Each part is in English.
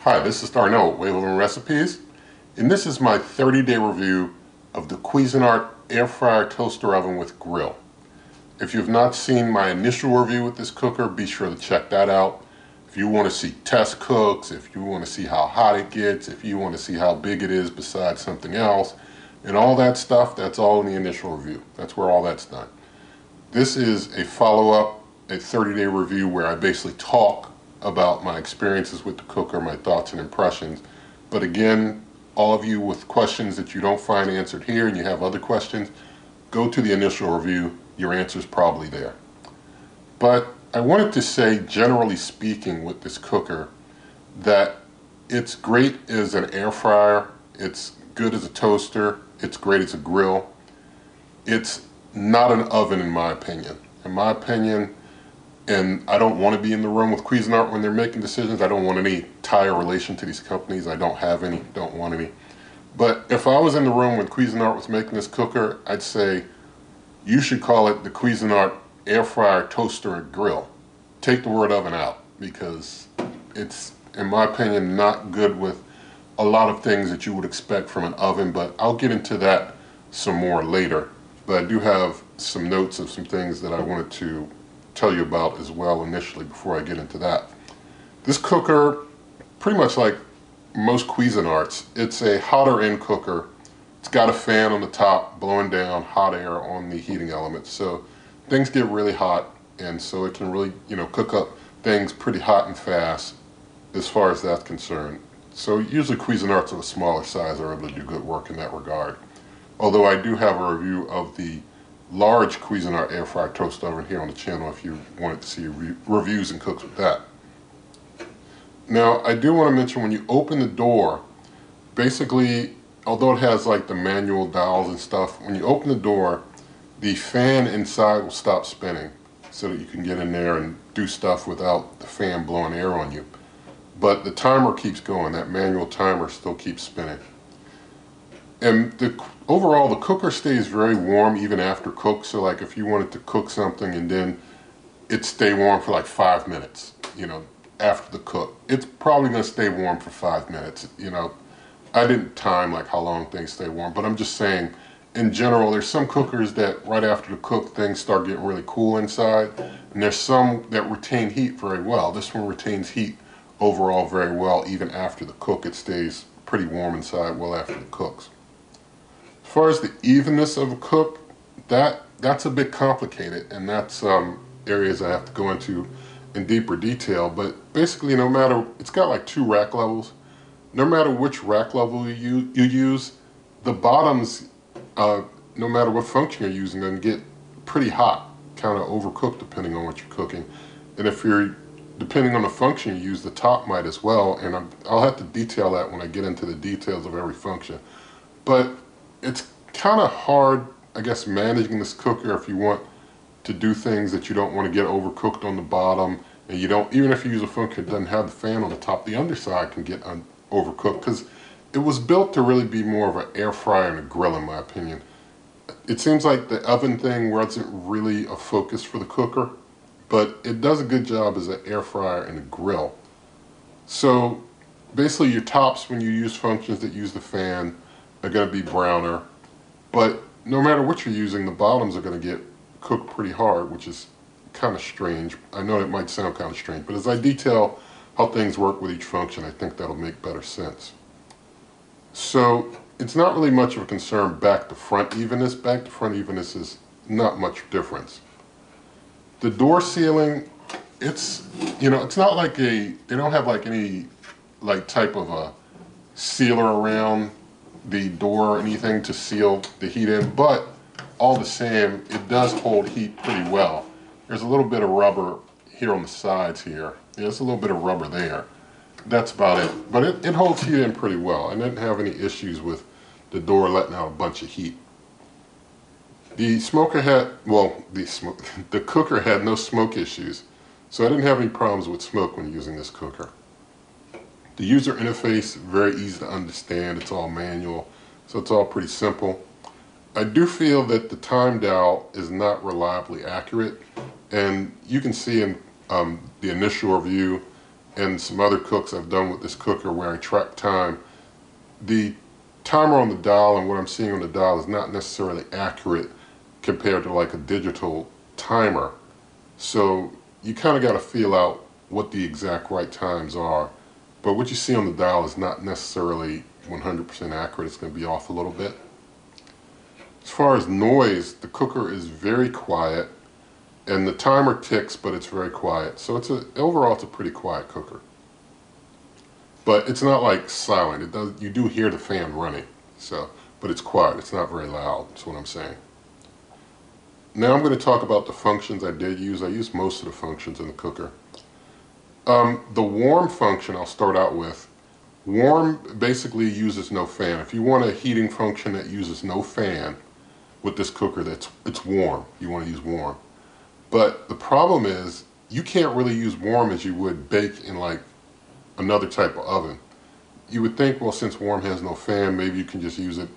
Hi, this is Darnell with Way Living Recipes, and this is my 30-day review of the Cuisinart AirFryer Toaster Oven with Grill. If you've not seen my initial review with this cooker, be sure to check that out. If you want to see test cooks, if you want to see how hot it gets, if you want to see how big it is besides something else, and all that stuff, that's all in the initial review. That's where all that's done. This is a follow-up, a 30-day review where I basically talk about my experiences with the cooker, my thoughts and impressions. But again, all of you with questions that you don't find answered here and you have other questions, go to the initial review. Your answer's probably there. But I wanted to say, generally speaking, with this cooker, that it's great as an air fryer, it's good as a toaster, it's great as a grill. It's not an oven in my opinion. In my opinion, and I don't want to be in the room with Cuisinart when they're making decisions. I don't want any tie or relation to these companies. I don't have any, don't want any. But if I was in the room when Cuisinart was making this cooker, I'd say you should call it the Cuisinart AirFryer Toaster Grill. Take the word oven out, because it's, in my opinion, not good with a lot of things that you would expect from an oven, but I'll get into that some more later. But I do have some notes of some things that I wanted to tell you about as well initially before I get into that. This cooker, pretty much like most Cuisinarts, it's a hotter end cooker. It's got a fan on the top blowing down hot air on the heating elements, so things get really hot, and so it can really, cook up things pretty hot and fast as far as that's concerned. So usually Cuisinarts of a smaller size are able to do good work in that regard. Although I do have a review of the large Cuisinart air fryer toaster oven here on the channel if you wanted to see reviews and cooks with that. Now, I do want to mention, when you open the door, basically, although it has like the manual dials and stuff, when you open the door, the fan inside will stop spinning so that you can get in there and do stuff without the fan blowing air on you. But the timer keeps going. That manual timer still keeps spinning. And overall, the cooker stays very warm even after cook. So like if you wanted to cook something and then it stay warm for like 5 minutes, after the cook, it's probably going to stay warm for 5 minutes. I didn't time like how long things stay warm, but I'm just saying, in general, there's some cookers that right after the cook, things start getting really cool inside. And there's some that retain heat very well. This one retains heat overall very well. Even after the cook, it stays pretty warm inside well after it cooks. As far as the evenness of a cook, that's a bit complicated, and that's areas I have to go into in deeper detail. But basically, no matter, it's got like 2 rack levels. No matter which rack level you use, the bottoms, no matter what function you're using, then get pretty hot, kind of overcooked depending on what you're cooking. And if you're, depending on the function you use, the top might as well. And I'll have to detail that when I get into the details of every function. But it's kind of hard, I guess, managing this cooker if you want to do things that you don't want to get overcooked on the bottom, and you don't, even if you use a function that doesn't have the fan on the top, the underside can get overcooked, because it was built to really be more of an air fryer and a grill, in my opinion. It seems like the oven thing wasn't really a focus for the cooker, but it does a good job as an air fryer and a grill. So basically your tops, when you use functions that use the fan, are going to be browner, but no matter what you're using, the bottoms are going to get cooked pretty hard, which is kind of strange. I know it might sound kind of strange, but as I detail how things work with each function, I think that'll make better sense. So it's not really much of a concern back to front evenness. Back to front evenness is not much difference. The door sealing, it's, it's not like they don't have like any like type of a sealer around the door or anything to seal the heat in, but all the same, it does hold heat pretty well. There's a little bit of rubber here on the sides here. There's a little bit of rubber there. That's about it. But it holds heat in pretty well. I didn't have any issues with the door letting out a bunch of heat. The smoker had, well, the cooker had no smoke issues, so I didn't have any problems with smoke when using this cooker. The user interface, very easy to understand. It's all manual, so it's all pretty simple. I do feel that the time dial is not reliably accurate, and you can see in the initial review and some other cooks I've done with this cooker where I track time, the timer on the dial and what I'm seeing on the dial is not necessarily accurate compared to like a digital timer. So you kind of got to feel out what the exact right times are. But what you see on the dial is not necessarily 100% accurate. It's going to be off a little bit. As far as noise, the cooker is very quiet, and the timer ticks, but it's very quiet. So overall, it's a pretty quiet cooker. But it's not like silent. You do hear the fan running, but it's quiet. It's not very loud. That's what I'm saying. Now I'm going to talk about the functions I did use. I used most of the functions in the cooker. The warm function I'll start out with. Warm basically uses no fan. If you want a heating function that uses no fan with this cooker, it's warm. You want to use warm. But the problem is you can't really use warm as you would bake in like another type of oven. You would think, well, since warm has no fan, maybe you can just use it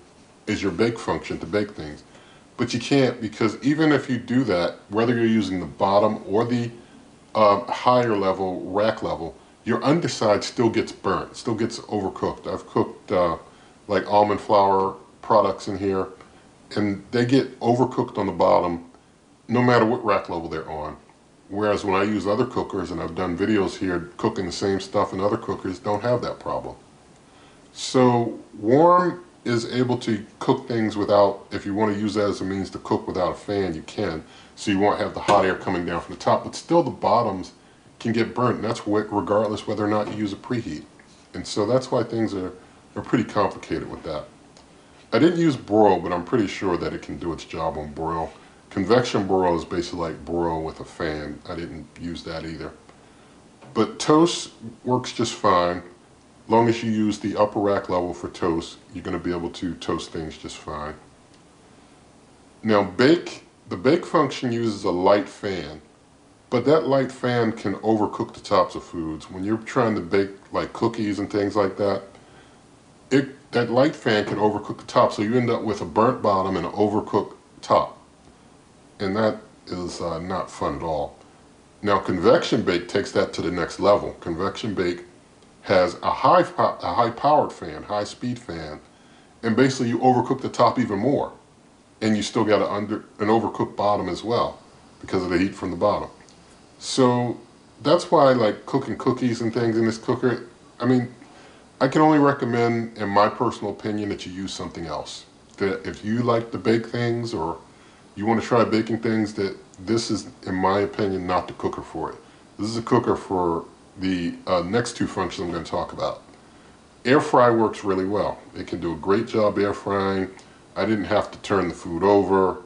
as your bake function to bake things. But you can't, because even if you do that, whether you're using the bottom or the higher level, rack level, your underside still gets burnt, still gets overcooked. I've cooked like almond flour products in here, and they get overcooked on the bottom no matter what rack level they're on. Whereas when I use other cookers, and I've done videos here cooking the same stuff in other cookers, don't have that problem. So warm is able to cook things without, if you want to use that as a means to cook without a fan, you can. So you won't have the hot air coming down from the top, but still the bottoms can get burnt, and that's regardless whether or not you use a preheat. And so that's why things are pretty complicated with that. I didn't use broil, but I'm pretty sure that it can do its job on broil. Convection broil is basically like broil with a fan. I didn't use that either. But toast works just fine. Long as you use the upper rack level for toast, you're going to be able to toast things just fine. Now the bake function uses a light fan, but that light fan can overcook the tops of foods. When you're trying to bake like cookies and things like that, that light fan can overcook the top, so you end up with a burnt bottom and an overcooked top. And that is not fun at all. Now convection bake takes that to the next level. Convection bake has a high powered fan, high speed fan, and basically you overcook the top even more, and you still got an overcooked bottom as well because of the heat from the bottom. So that's why I like cooking cookies and things in this cooker. I mean, I can only recommend, in my personal opinion, that you use something else. That if you like to bake things or you want to try baking things, that this is, in my opinion, not the cooker for it. This is a cooker for the next two functions I'm going to talk about. Air fry works really well. It can do a great job air frying. I didn't have to turn the food over.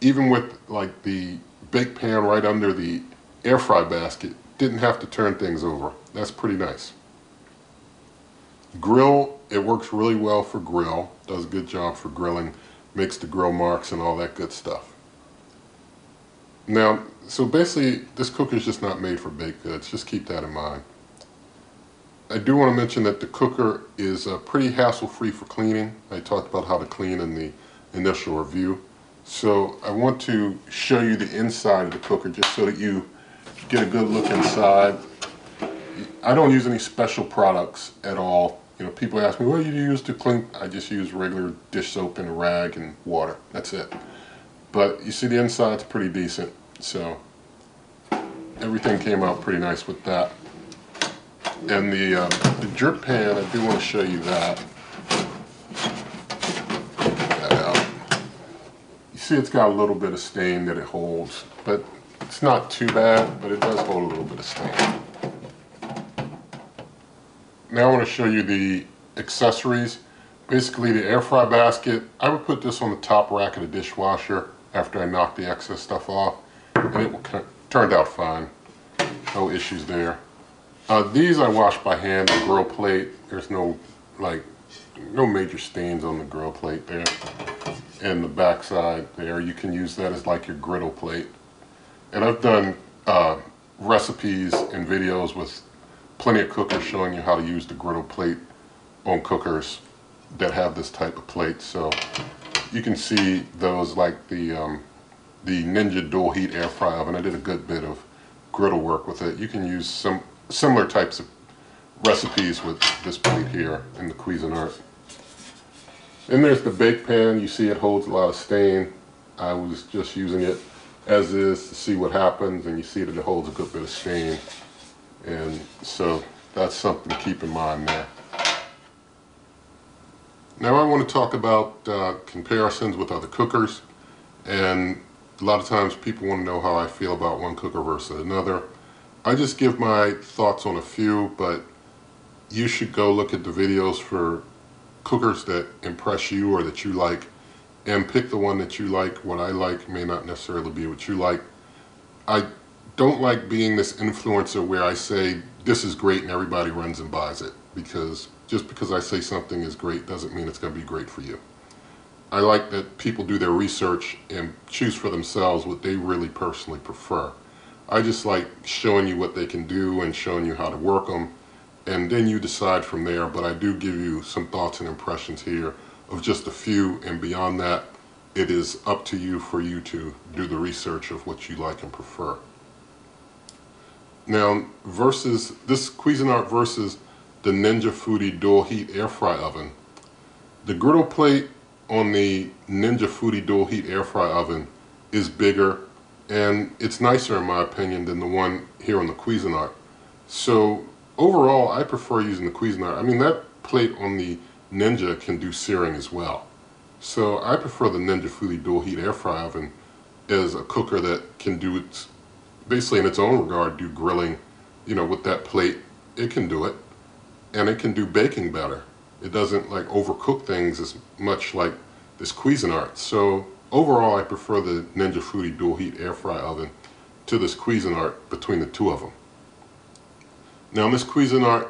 Even with like the bake pan right under the air fry basket, didn't have to turn things over. That's pretty nice. Grill, it works really well for grill. Does a good job for grilling. Makes the grill marks and all that good stuff. Now, so basically, this cooker is just not made for baked goods. Just keep that in mind. I do want to mention that the cooker is pretty hassle-free for cleaning. I talked about how to clean in the initial review. So I want to show you the inside of the cooker just so that you get a good look inside. I don't use any special products at all. You know, people ask me, what do you use to clean? I just use regular dish soap and a rag and water. That's it. But you see the inside's pretty decent. So everything came out pretty nice with that. And the jerk pan, I do want to show you that. Get that out. You see it's got a little bit of stain that it holds, but it's not too bad, but it does hold a little bit of stain. Now I want to show you the accessories. Basically the air fry basket, I would put this on the top rack of the dishwasher after I knock the excess stuff off, and it turned out fine. No issues there. These I wash by hand, the grill plate. There's no major stains on the grill plate there. And the back side there, you can use that as like your griddle plate. And I've done recipes and videos with plenty of cookers showing you how to use the griddle plate on cookers that have this type of plate. So you can see those like the Ninja dual heat air fry oven. I did a good bit of griddle work with it. You can use similar types of recipes with this plate here in the Cuisinart. And there's the bake pan. You see it holds a lot of stain. I was just using it as is to see what happens, and you see that it holds a good bit of stain. And so that's something to keep in mind there. Now I want to talk about comparisons with other cookers, and a lot of times people want to know how I feel about one cooker versus another. I just give my thoughts on a few, but you should go look at the videos for cookers that impress you or that you like, and pick the one that you like. What I like may not necessarily be what you like. I don't like being this influencer where I say this is great and everybody runs and buys it, because just because I say something is great doesn't mean it's going to be great for you. I like that people do their research and choose for themselves what they really personally prefer. I just like showing you what they can do and showing you how to work them, and then you decide from there. But I do give you some thoughts and impressions here of just a few, and beyond that, it is up to you for you to do the research of what you like and prefer. Now, versus this Cuisinart versus the Ninja Foodi Dual Heat Air Fry Oven. The griddle plate on the Ninja Foodi Dual Heat Air Fry Oven is bigger, and it's nicer in my opinion than the one here on the Cuisinart. So overall, I prefer using the Cuisinart. I mean, that plate on the Ninja can do searing as well. So I prefer the Ninja Foodi Dual Heat Air Fry Oven as a cooker that can do it, basically in its own regard, do grilling. You know, with that plate, it can do it, and it can do baking better. It doesn't like overcook things as much like this Cuisinart. So overall, I prefer the Ninja Foodi Dual Heat Air Fry Oven to this Cuisinart between the two of them. Now, this Cuisinart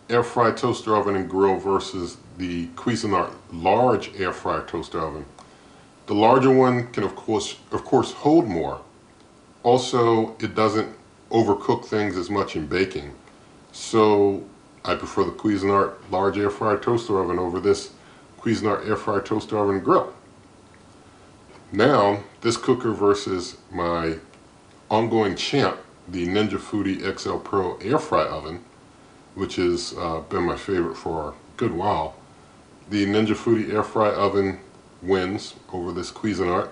Air Fryer Toaster Oven and Grill versus the Cuisinart Large Air Fryer Toaster Oven. The larger one can of course hold more. Also, it doesn't overcook things as much in baking. So I prefer the Cuisinart Large Air Fryer Toaster Oven over this Cuisinart Air Fryer Toaster Oven and Grill. Now, this cooker versus my ongoing champ, the Ninja Foodi XL Pro Air Fry Oven, which has been my favorite for a good while. The Ninja Foodi Air Fry Oven wins over this Cuisinart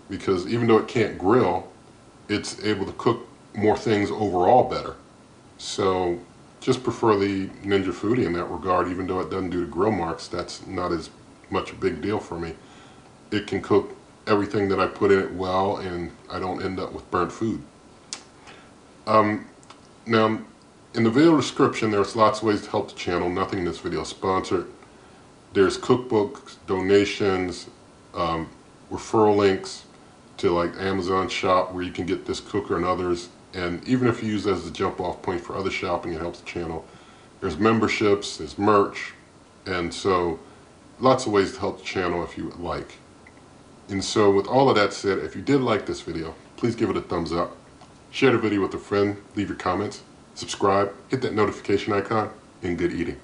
because even though it can't grill, it's able to cook more things overall better. So just prefer the Ninja Foodi in that regard. Even though it doesn't do the grill marks, that's not as much a big deal for me. It can cook everything that I put in it well, and I don't end up with burnt food. Now, in the video description, there's lots of ways to help the channel. Nothing in this video is sponsored. There's cookbooks, donations, referral links to like Amazon Shop where you can get this cooker and others. And even if you use it as a jump off point for other shopping, it helps the channel. There's memberships, there's merch, and so lots of ways to help the channel if you would like. And so with all of that said, if you did like this video, please give it a thumbs up. Share the video with a friend, leave your comments, subscribe, hit that notification icon, and good eating.